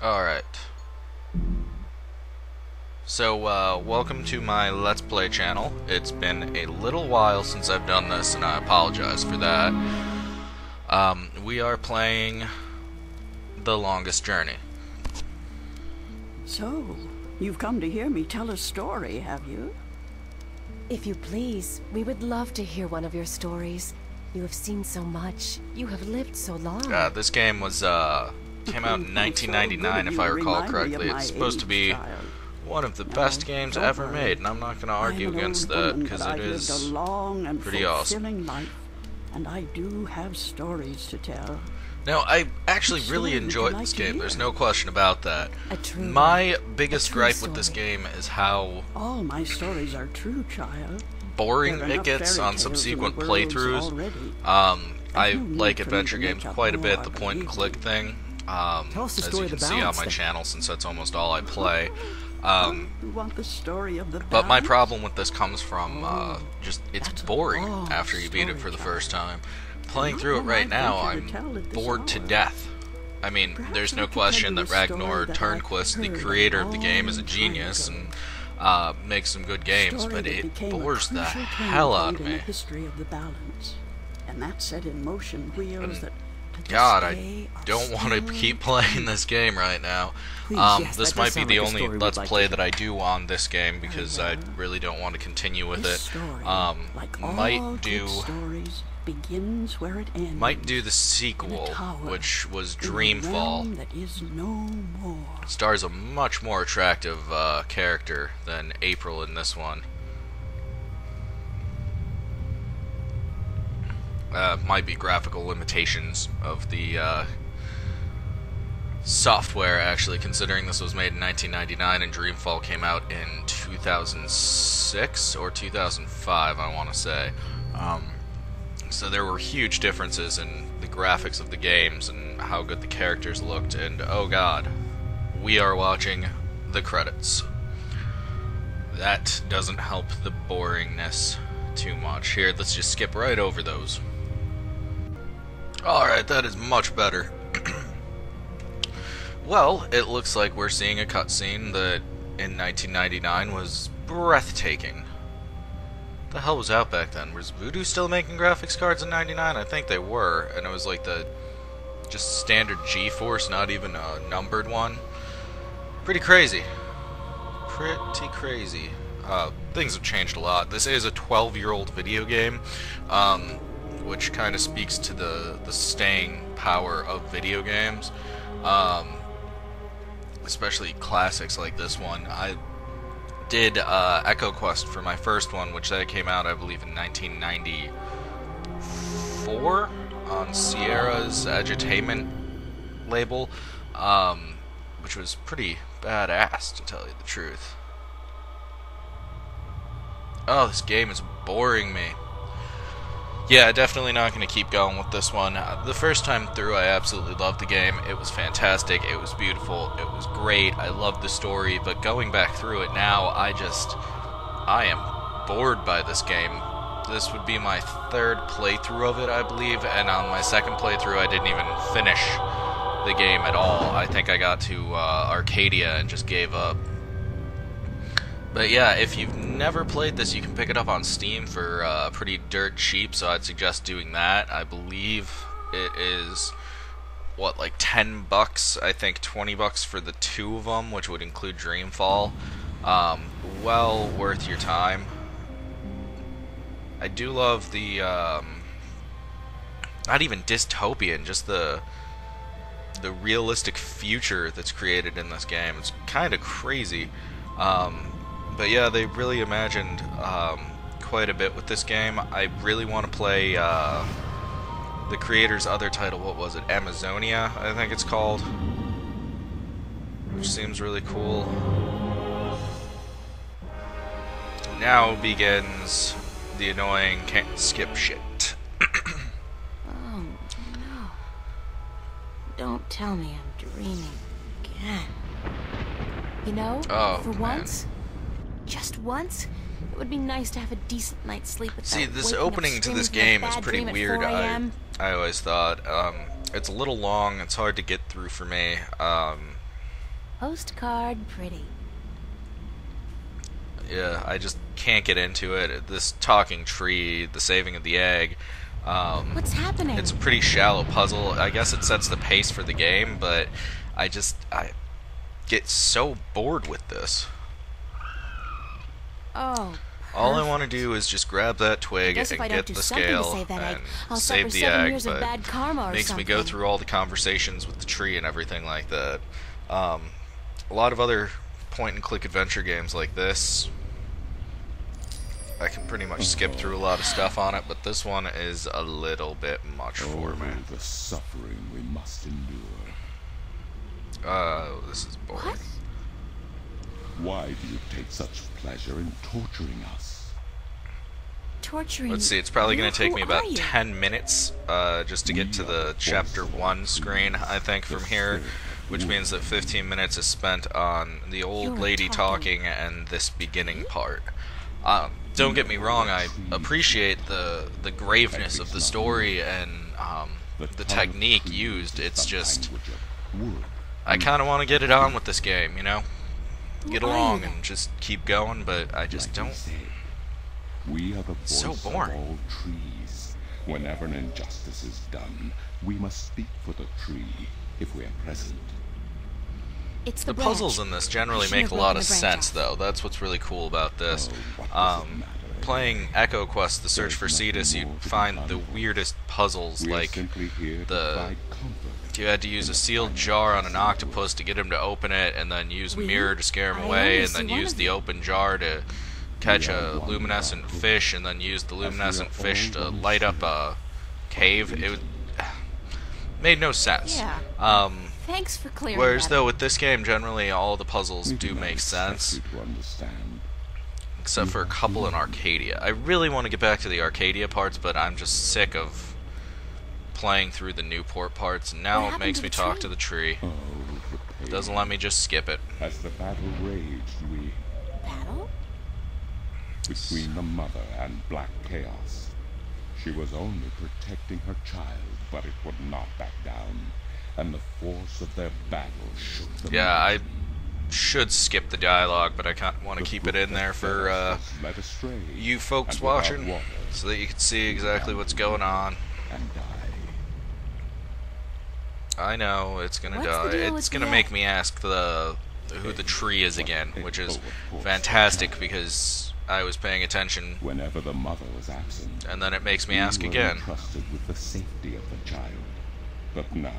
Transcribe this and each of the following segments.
Alright. So, welcome to my Let's Play channel. It's been a little while since I've done this, and I apologize for that. We are playing The Longest Journey. So, you've come to hear me tell a story, have you? If you please, we would love to hear one of your stories. You have seen so much. You have lived so long. This game was, came out in 1999, if I recall correctly. It's supposed to be one of the best games ever made, and I'm not going to argue against that, because it is pretty awesome. Life, and I do have stories to tell. Now, I actually really enjoyed this game, there's no question about that. My biggest gripe with this game is how all my stories are true, child. Boring it gets on subsequent playthroughs. I like adventure games quite a bit, the point-and-click thing. As you can see on my channel, since that's almost all I play. But my problem with this comes from just it's boring after you beat it for the first time. Playing through it right now, I'm bored to death. I mean, there's no question that Ragnar Turnquist, the creator of the game, is a genius and makes some good games, but it bores the hell out of me. And that set in motion wheels that God, I don't want to keep playing this game right now. This might be the only Let's Play that I do on this game, because I really don't want to continue with it. Might do the sequel, which was Dreamfall. It stars a much more attractive character than April in this one. Might be graphical limitations of the software, actually, considering this was made in 1999 and Dreamfall came out in 2006 or 2005, I want to say. So there were huge differences in the graphics of the games and how good the characters looked, and oh god, we are watching the credits. That doesn't help the boringness too much. Here, let's just skip right over those. Alright, that is much better. Well, it looks like we're seeing a cutscene that in 1999 was breathtaking. What the hell was out back then? Was Voodoo still making graphics cards in 99? I think they were, and it was like the just standard GeForce, not even a numbered one. Pretty crazy. Pretty crazy. Things have changed a lot. This is a 12-year-old video game, which kind of speaks to the staying power of video games, especially classics like this one. I did Echo Quest for my first one, which that came out, I believe, in 1994 on Sierra's Edutainment label, which was pretty badass, to tell you the truth. Oh, this game is boring me. Yeah, definitely not going to keep going with this one. The first time through, I absolutely loved the game. It was fantastic. It was beautiful. It was great. I loved the story. But going back through it now, I am bored by this game. This would be my third playthrough of it, I believe. And on my second playthrough, I didn't even finish the game at all. I think I got to Arcadia and just gave up. But yeah, if you've never played this, you can pick it up on Steam for pretty dirt cheap, so I'd suggest doing that. I believe it is, what, like 10 bucks? I think 20 bucks for the two of them, which would include Dreamfall. Well worth your time. I do love the, not even dystopian, just the realistic future that's created in this game. It's kind of crazy. But yeah, they really imagined quite a bit with this game. I really want to play the creator's other title. What was it? Amazonia, I think it's called. Which seems really cool. Now begins the annoying can't skip shit. Oh, no. Don't tell me I'm dreaming again. You know, for once, just once, it would be nice to have a decent night's sleep without See, this opening to this game is pretty weird. I always thought it's a little long. It's hard to get through for me. Postcard pretty. Yeah, I just can't get into it. This talking tree, the saving of the egg. What's happening? It's a pretty shallow puzzle. I guess it sets the pace for the game, but I get so bored with this. Oh. All I want to do is just grab that twig and get the scale and save the egg, but makes me go through all the conversations with the tree and everything like that. A lot of other point-and-click adventure games like this, I can pretty much skip through a lot of stuff on it, but this one is a little bit much for me. The suffering we must endure. Oh, this is boring. What? Why do you take such pleasure in torturing us? Torturing? Let's see, it's probably going to take me about you? 10 minutes just to get to the Chapter 1 screen, I think, from here, which means that 15 minutes is spent on the old lady talking and this beginning part. Don't get me wrong, I appreciate the graveness of the story and the technique used. It's just, I kind of want to get it on with this game, you know? Get along and just keep going, but I just don't. We are the voice so boring. of all trees. Whenever an injustice is done, we must speak for the tree if we are present. It's the puzzles in this generally make a lot of sense, though. That's what's really cool about this. Playing Echo Quest: The Search for Cetus, you'd find the weirdest puzzles, like you had to use a sealed jar on an octopus to get him to open it, and then use a mirror to scare him away, and then use the open jar to catch a luminescent fish, and then use the luminescent fish to light up a cave. It made no sense. Yeah. Thanks for clearing Whereas that. though with this game, generally all the puzzles do make sense, except for a couple in Arcadia. I really want to get back to the Arcadia parts, but I'm just sick of playing through the Newport parts, and now it makes me talk to the tree. It doesn't let me just skip it. As the battle raged, Battle? between the Mother and Black Chaos. She was only protecting her child, but it would not back down, and the force of their battle shook them. Yeah, I should skip the dialogue, but I can't want to keep it in there for you folks watching, so that you can see exactly what's going on. And die. I know it's gonna die. It's gonna make me ask who the tree is again, which is fantastic because I was paying attention. Whenever the mother was absent, and then it makes me ask again. Entrusted with the safety of the child, but now,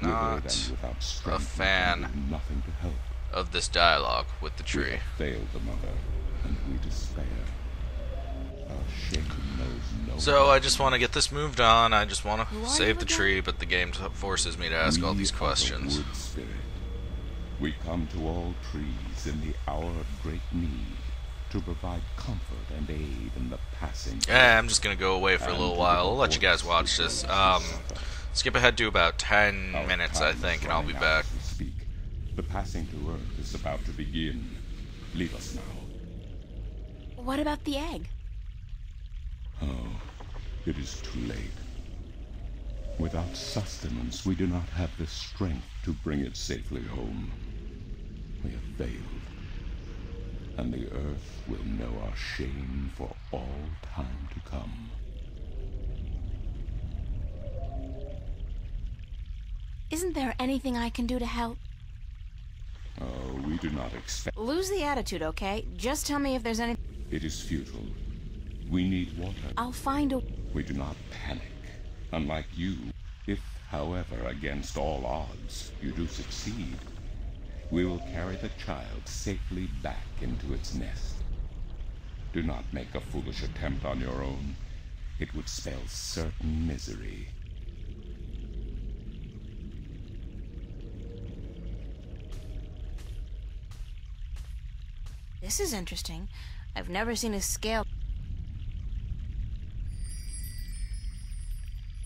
not a fan nothing to help. Of this dialogue with the tree. We have failed the mother, and we despair. Our shame knows no. So I just want to get this moved on. I just want to save the tree, but the game forces me to ask all these questions. Wood spirit. We come to all trees in the hour of great need to provide comfort and aid in the passing. Yeah, I'm just gonna go away for a little while. I'll let you guys watch this. Skip ahead to about 10 minutes, I think, and I'll be back. The passing to Earth is about to begin. Leave us now. What about the egg? Oh, it is too late. Without sustenance, we do not have the strength to bring it safely home. We have failed, and the Earth will know our shame for all time to come. Isn't there anything I can do to help? Oh, we do not expect... Lose the attitude, okay? Just tell me if there's any... It is futile. We need water. I'll find a... We do not panic. Unlike you, if, however, against all odds, you do succeed, we will carry the child safely back into its nest. Do not make a foolish attempt on your own. It would spell certain misery. This is interesting. I've never seen a scale.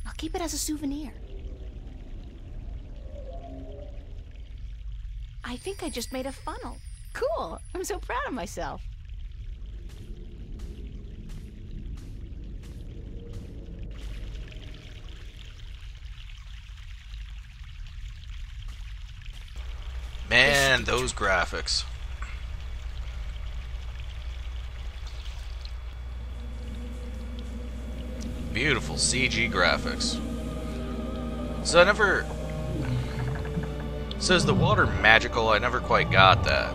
I'll keep it as a souvenir. I think I just made a funnel. Cool. I'm so proud of myself. Man, Man, those graphics. Beautiful CG graphics. So I never... So is the water magical? I never quite got that.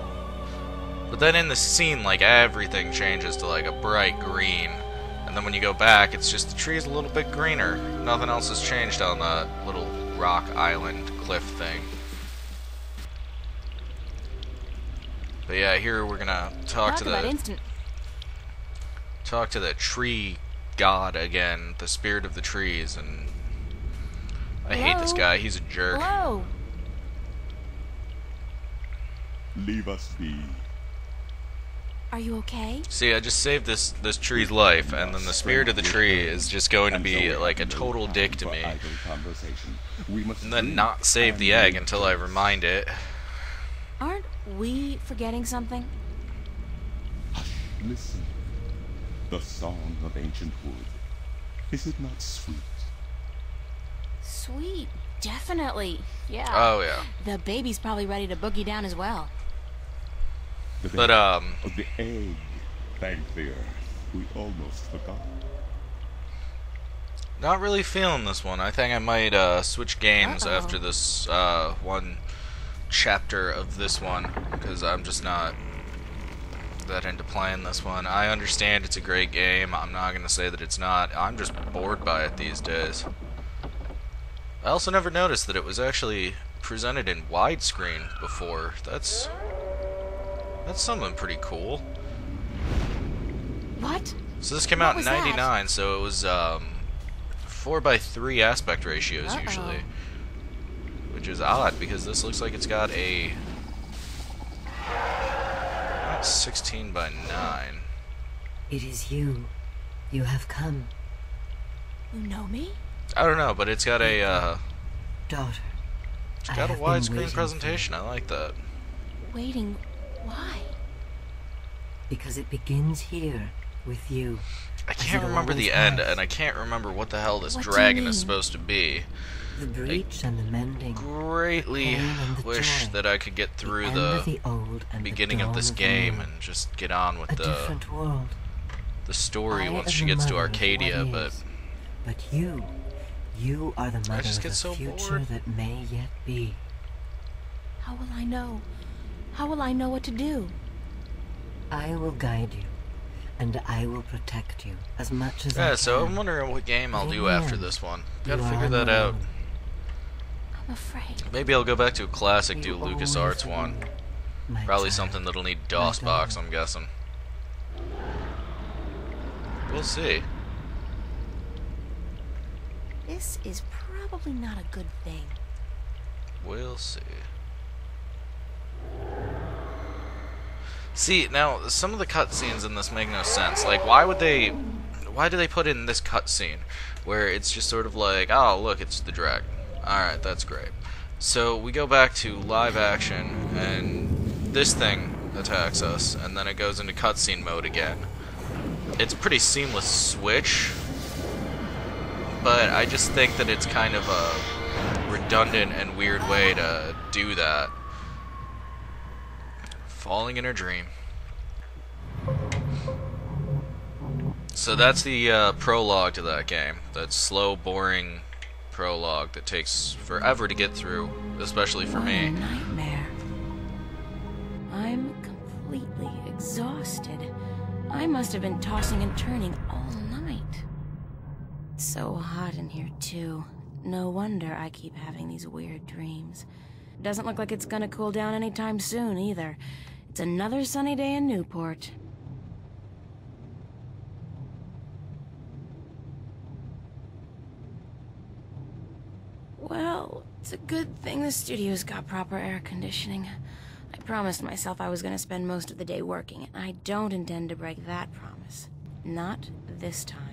But then in the scene, like, everything changes to, like, a bright green. And then when you go back, it's just the tree's a little bit greener. Nothing else has changed on that little rock island cliff thing. But yeah, here we're gonna talk to the tree god again, the spirit of the trees, and I hate this guy. He's a jerk. Hello. Leave us be. Are you okay? See, I just saved this tree's life, and then the spirit of the tree is just going to be like a total dick to me, and then not save the egg until I remind it. Aren't we forgetting something? Hush, listen. The song of ancient wood. Is it not sweet? Sweet, definitely. Yeah. Oh yeah. The baby's probably ready to boogie down as well. But Of the egg. Thank the earth. We almost forgot. not really feeling this one. I think I might switch games after this one chapter of this one, because I'm just not that into playing this one. I understand it's a great game. I'm not going to say that it's not. I'm just bored by it these days. I also never noticed that it was actually presented in widescreen before. That's something pretty cool. What? So this came out in '99, so it was 4:3 aspect ratios usually, which is odd because this looks like it's got a 16:9. It is you. You have come. You know me? I don't know, but it's got a Daughter. it's got a widescreen presentation. I like that. Waiting. Why? Because it begins here with you. I can't remember the end, and I can't remember what the hell this dragon is supposed to be. The breach and the mending. Greatly wish that I could get through the beginning of this game and just get on with the story once she gets to Arcadia, but you are the mother of the future bored. that may yet be. How will I know? How will I know what to do? I will guide you, and I will protect you as much as I can. Yeah, so I'm wondering what game I'll do after this one. Gotta figure that out. I'm afraid. Maybe I'll go back to a classic, do a LucasArts one. Probably something that'll need DOSBox, I'm guessing. We'll see. This is probably not a good thing. We'll see. See, now, some of the cutscenes in this make no sense. Like, why do they put in this cutscene where it's just sort of like, oh, look, it's the dragon. Alright, that's great. So, we go back to live action, and this thing attacks us, and then it goes into cutscene mode again. It's a pretty seamless switch, but I just think that it's kind of a redundant and weird way to do that. Falling in her dream. So that's the prologue to that game. That slow, boring prologue that takes forever to get through, especially for me. What a nightmare. I'm completely exhausted. I must have been tossing and turning all night. It's so hot in here, too. No wonder I keep having these weird dreams. Doesn't look like it's gonna cool down anytime soon, either. It's another sunny day in Newport. Well, it's a good thing the studio's got proper air conditioning. I promised myself I was gonna spend most of the day working, and I don't intend to break that promise. Not this time.